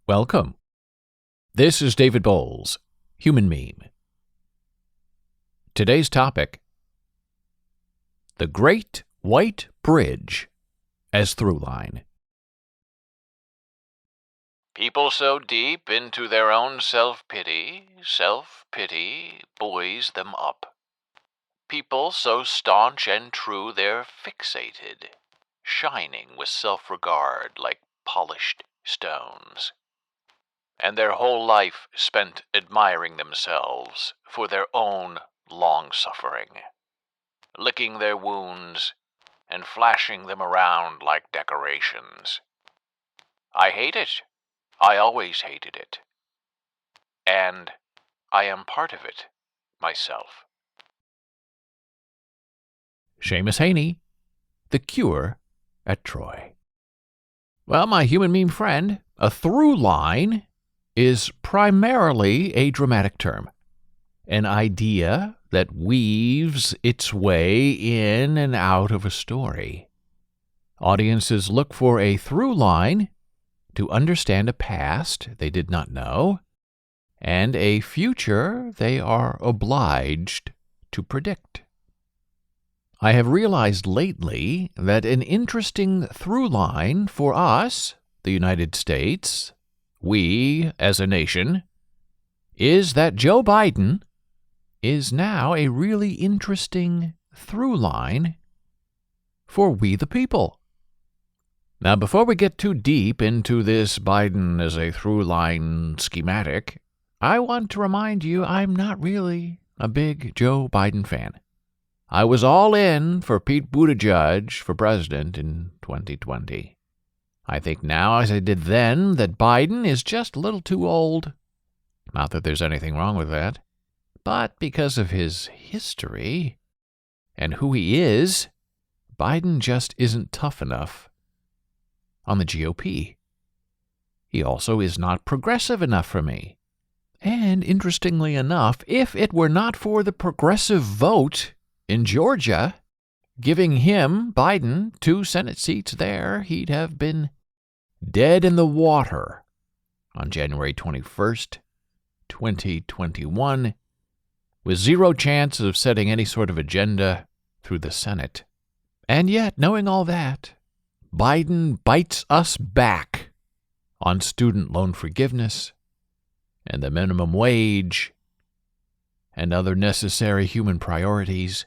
Welcome. This is David Bowles, Human Meme. Today's topic: the Great White Bridge as Throughline. People so deep into their own self-pity buoys them up. People so staunch and true they're fixated, shining with self-regard like polished stones. And their whole life spent admiring themselves for their own long-suffering, licking their wounds and flashing them around like decorations. I hate it. I always hated it. And I am part of it myself. Seamus Haney, The Cure at Troy. Well, my human meme friend, a through line is primarily a dramatic term, an idea that weaves its way in and out of a story. Audiences look for a through line to understand a past they did not know and a future they are obliged to predict. I have realized lately that an interesting through line for us, the United States, we as a nation, is that Joe Biden is now a really interesting through line for we the people. Now, before we get too deep into this Biden as a through line schematic, I want to remind you I'm not really a big Joe Biden fan. I was all in for Pete Buttigieg for president in 2020. I think now, as I did then, that Biden is just a little too old. Not that there's anything wrong with that, but because of his history and who he is, Biden just isn't tough enough on the GOP. He also is not progressive enough for me. And interestingly enough, if it were not for the progressive vote in Georgia, giving him, Biden, 2 Senate seats there, he'd have been dead in the water on January 21st, 2021, with zero chance of setting any sort of agenda through the Senate. And yet, knowing all that, Biden bites us back on student loan forgiveness and the minimum wage and other necessary human priorities,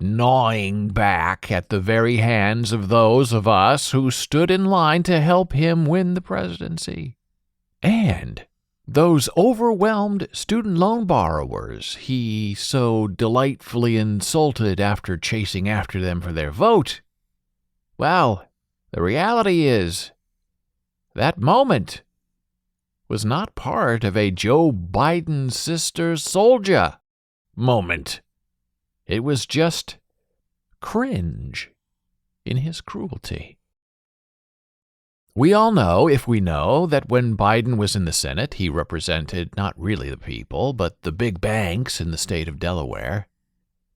gnawing back at the very hands of those of us who stood in line to help him win the presidency. And those overwhelmed student loan borrowers he so delightfully insulted after chasing after them for their vote. Well, the reality is that moment was not part of a Joe Biden sister soldier moment. It was just cringe in his cruelty. We all know, if we know, that when Biden was in the Senate, he represented not really the people, but the big banks in the state of Delaware.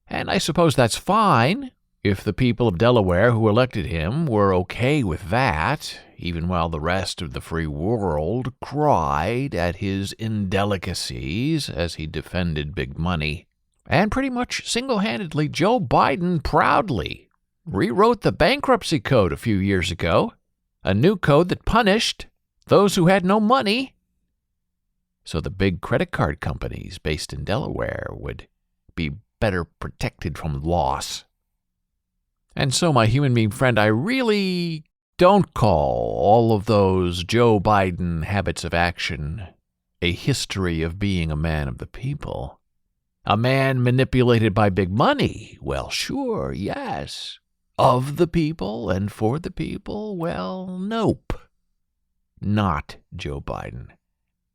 And I suppose that's fine if the people of Delaware who elected him were okay with that, even while the rest of the free world cried at his indelicacies as he defended big money. And pretty much single-handedly, Joe Biden proudly rewrote the bankruptcy code a few years ago, a new code that punished those who had no money, so the big credit card companies based in Delaware would be better protected from loss. And so, my human meme friend, I really don't call all of those Joe Biden habits of action a history of being a man of the people. A man manipulated by big money? Well, sure, yes. Of the people and for the people? Well, nope. Not Joe Biden.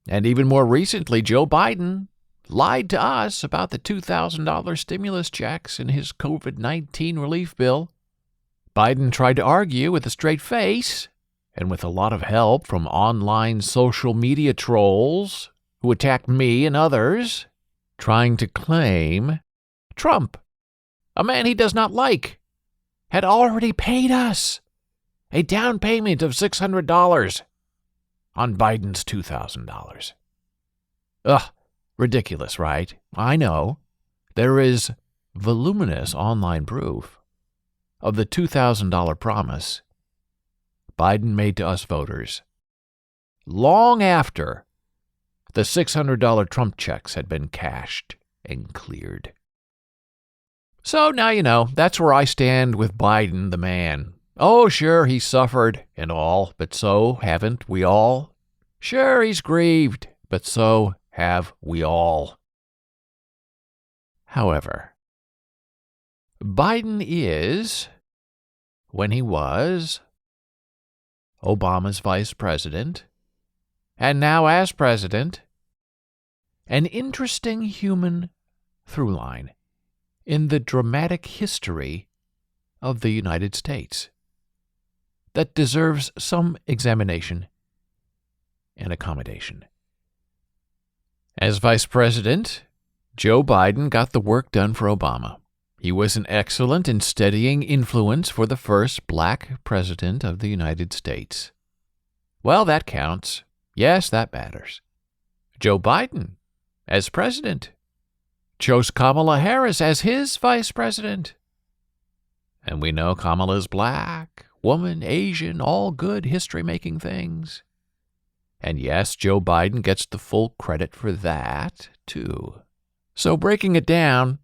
And even more recently, Joe Biden lied to us about the $2,000 stimulus checks in his COVID-19 relief bill. Biden tried to argue with a straight face and with a lot of help from online social media trolls who attacked me and others, trying to claim Trump, a man he does not like, had already paid us a down payment of $600 on Biden's $2,000. Ugh, ridiculous, right? I know. There is voluminous online proof of the $2,000 promise Biden made to us voters long after the $600 Trump checks had been cashed and cleared. So now you know, that's where I stand with Biden, the man. Oh, sure, he suffered and all, but so haven't we all? Sure, he's grieved, but so have we all. However, Biden is, when he was, Obama's vice president, and now as president, an interesting human through line in the dramatic history of the United States that deserves some examination and accommodation. As vice president, Joe Biden got the work done for Obama. He was an excellent and steadying influence for the first black president of the United States. Well, that counts. Yes, that matters. Joe Biden, as president, chose Kamala Harris as his vice president. And we know Kamala's black, woman, Asian, all good history-making things. And yes, Joe Biden gets the full credit for that, too. So breaking it down,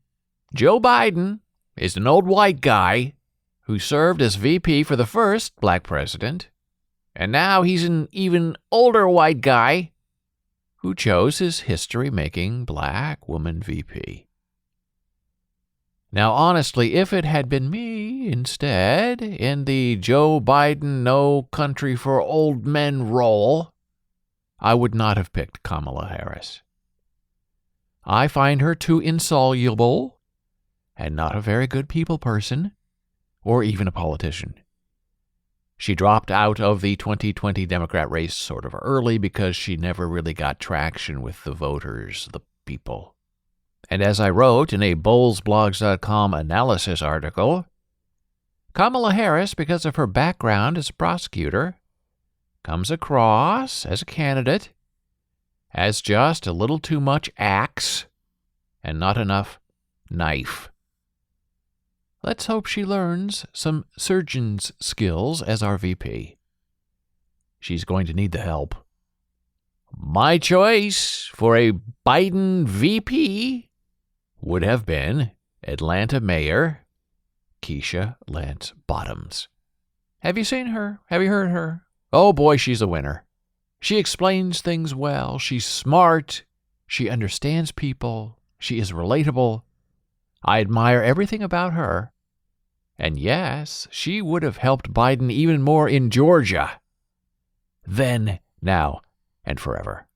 Joe Biden is an old white guy who served as VP for the first black president, and now he's an even older white guy who chose his history-making black woman VP. Now, honestly, if it had been me instead in the Joe Biden no country for old men role, I would not have picked Kamala Harris. I find her too insoluble and not a very good people person or even a politician. She dropped out of the 2020 Democrat race sort of early because she never really got traction with the voters, the people. And as I wrote in a bullsblogs.com analysis article, Kamala Harris, because of her background as a prosecutor, comes across as a candidate as just a little too much axe and not enough knife. Let's hope she learns some surgeon's skills as our VP. She's going to need the help. My choice for a Biden VP would have been Atlanta Mayor Keisha Lance Bottoms. Have you seen her? Have you heard her? Oh boy, she's a winner. She explains things well. She's smart. She understands people. She is relatable. I admire everything about her. And yes, she would have helped Biden even more in Georgia. Then, now, and forever.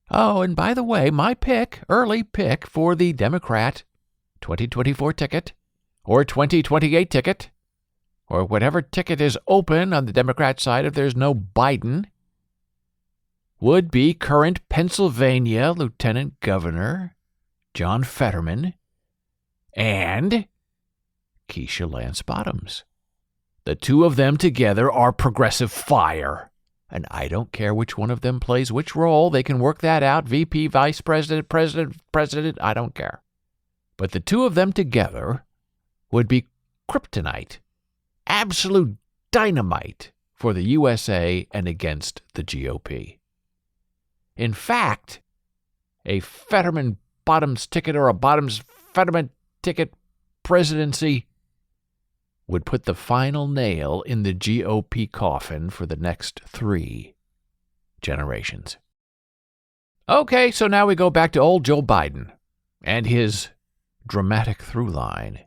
Oh, and by the way, my early pick for the Democrat 2024 ticket, or 2028 ticket, or whatever ticket is open on the Democrat side if there's no Biden, would be current Pennsylvania Lieutenant Governor John Fetterman and Keisha Lance Bottoms. The two of them together are progressive fire. And I don't care which one of them plays which role. They can work that out. VP, Vice President, President, I don't care. But the two of them together would be kryptonite, absolute dynamite for the USA and against the GOP. In fact, a Fetterman-Bottoms ticket or a Bottoms-Fetterman ticket presidency would put the final nail in the GOP coffin for the next 3 generations. Okay, so now we go back to old Joe Biden and his dramatic through line.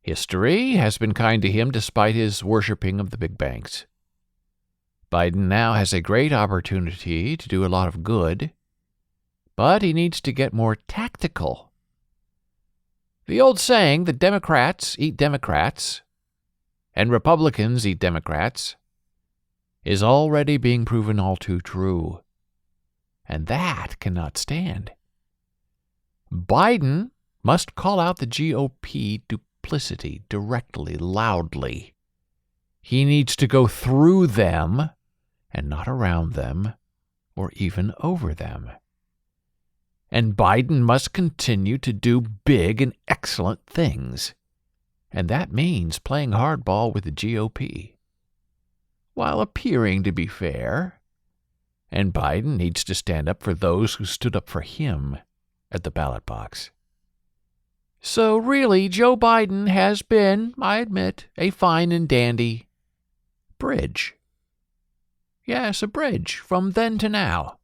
History has been kind to him despite his worshiping of the big banks. Biden now has a great opportunity to do a lot of good, but he needs to get more tactical. The old saying that Democrats eat Democrats and Republicans eat Democrats is already being proven all too true, and that cannot stand. Biden must call out the GOP duplicity directly, loudly. He needs to go through them and not around them or even over them. And Biden must continue to do big and excellent things. And that means playing hardball with the GOP, while appearing to be fair. And Biden needs to stand up for those who stood up for him at the ballot box. So really, Joe Biden has been, I admit, a fine and dandy bridge. Yes, a bridge from then to now.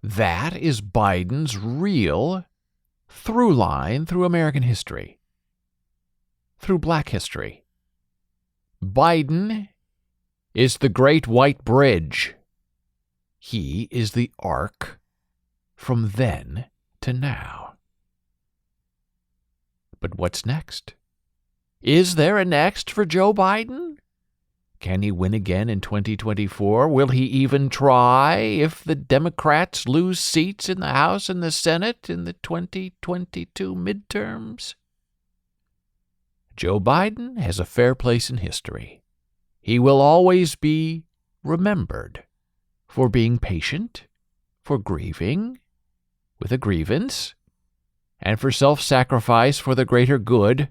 That is Biden's real through line through American history, through Black history. Biden is the great white bridge. He is the arc from then to now. But what's next? Is there a next for Joe Biden? Can he win again in 2024? Will he even try if the Democrats lose seats in the House and the Senate in the 2022 midterms? Joe Biden has a fair place in history. He will always be remembered for being patient, for grieving with a grievance, and for self-sacrifice for the greater good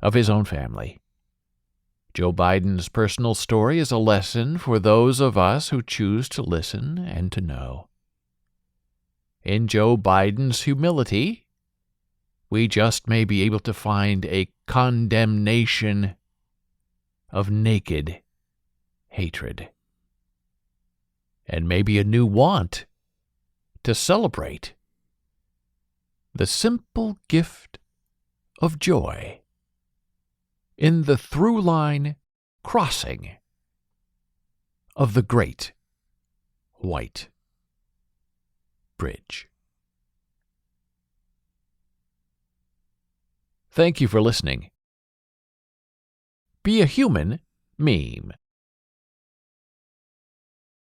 of his own family. Joe Biden's personal story is a lesson for those of us who choose to listen and to know. In Joe Biden's humility, we just may be able to find a condemnation of naked hatred, and maybe a new want to celebrate the simple gift of joy in the through-line crossing of the great white bridge. Thank you for listening. Be a Human meme.